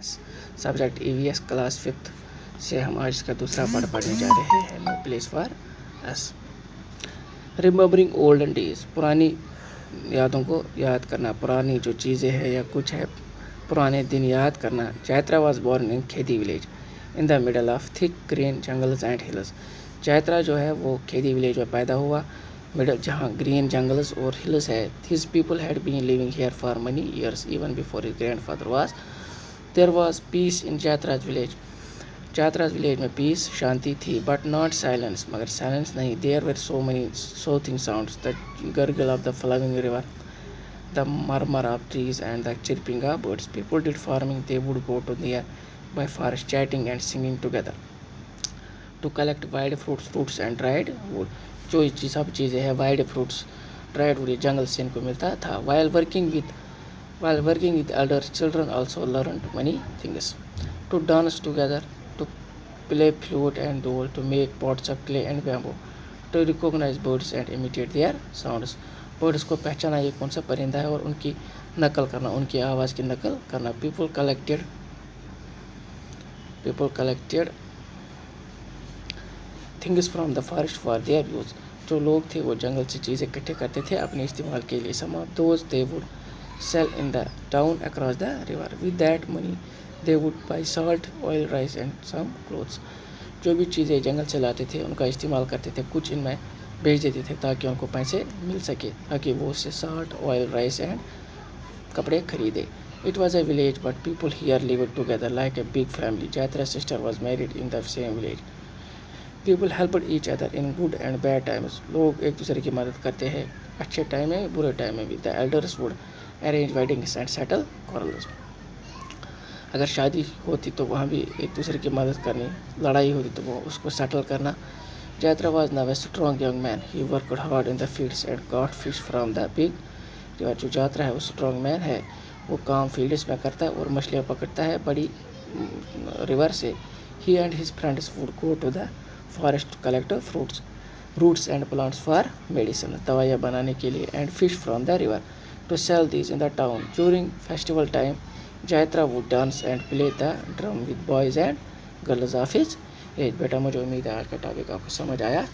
Subject EVS class 5th से हम आज इसका दूसरा पार्ट पढ़ने जा रहे हैं। No place for us. Remembering olden days, पुरानी यादों को याद करना, पुरानी जो चीज़ें हैं या कुछ है पुराने दिन याद करना। Chaitra was born in Khedi village in the middle of thick green jungles and hills. Chaitra जो है वो खेदी विलेज में पैदा हुआ, मिडल जहाँ ग्रीन जंगल्स और हिल्स है। His people had been living here for many years even before his grandfather was. There was peace in Chaitra's village. Chaitra's village में पीस, शांति थी, बट नॉट साइलेंस, मगर साइलेंस नहीं। There were so many soothing sounds, the gargle of the flowing river, the murmur of trees and the chirping of birds. People did farming, they would go to nearby forest chatting and singing together to collect wild fruits and dried wood. जो सब चीज़ें हैं wild fruits, dried wood जंगल से इनको मिलता था. While working with elder children also learned many things. To dance together, to play flute and dole, to make pots of clay and bamboo, to recognize birds and imitate their sounds. Birds को पहचाना ये कौन सा परिंदा है और उनकी नकल करना, उनकी आवाज़ की नकल करना. People collected things from the forest for their use. जो लोग थे वो जंगल से चीज़ें इकट्ठे करते थे अपने इस्तेमाल के लिए. Some of those they would sell in the town across the river. With that money they would buy salt, oil, rice and some clothes. जो भी चीज़ें जंगल से लाते थे उनका इस्तेमाल करते थे, कुछ इनमें बेच देते थे ताकि उनको पैसे मिल सके, ताकि वो उससे सॉल्ट, ऑयल, राइस एंड कपड़े खरीदे. It was a village but people here lived together like a big family. Chaitra sister was married in the same village. People helped each other in good and bad times. लोग एक दूसरे की मदद करते हैं अच्छे टाइम में बुरे टाइम में भी. The elders would arrange weddings and settle quarrels. अगर शादी होती तो वहाँ भी एक दूसरे की मदद करनी, लड़ाई होती तो वो उसको सेटल करना. Jatra was now a strong young man. He worked hard in the fields and caught fish from the big river. जो जात्रा है वो स्ट्रॉन्ग मैन है, वो काम फील्ड्स में करता है और मछलियाँ पकड़ता है बड़ी रिवर से. He and his friends would go to the forest to collect fruits, roots and plants for medicine, दवाइयाँ बनाने के लिए, and fish from the river to sell these in the town. During festival time, Jatra would dance and play the drum with boys and girls of his. बेटा मुझे उम्मीद है आज का टॉपिक आपको समझ आया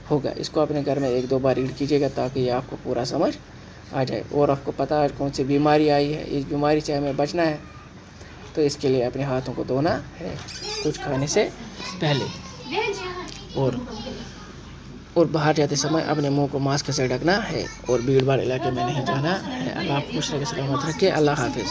होगा. इसको अपने घर में 1-2 बार रीड कीजिएगा ताकि ये आपको पूरा समझ आ जाए. और आपको पता है कौन सी बीमारी आई है, इस बीमारी से हमें बचना है तो इसके लिए अपने हाथों को धोना है कुछ खाने से पहले, और बाहर जाते समय अपने मुंह को मास्क से ढकना है और भीड़ भाड़ इलाके में नहीं जाना है. अल्लाह खुश रखे, सलामत रखे. अल्लाह हाफिज़.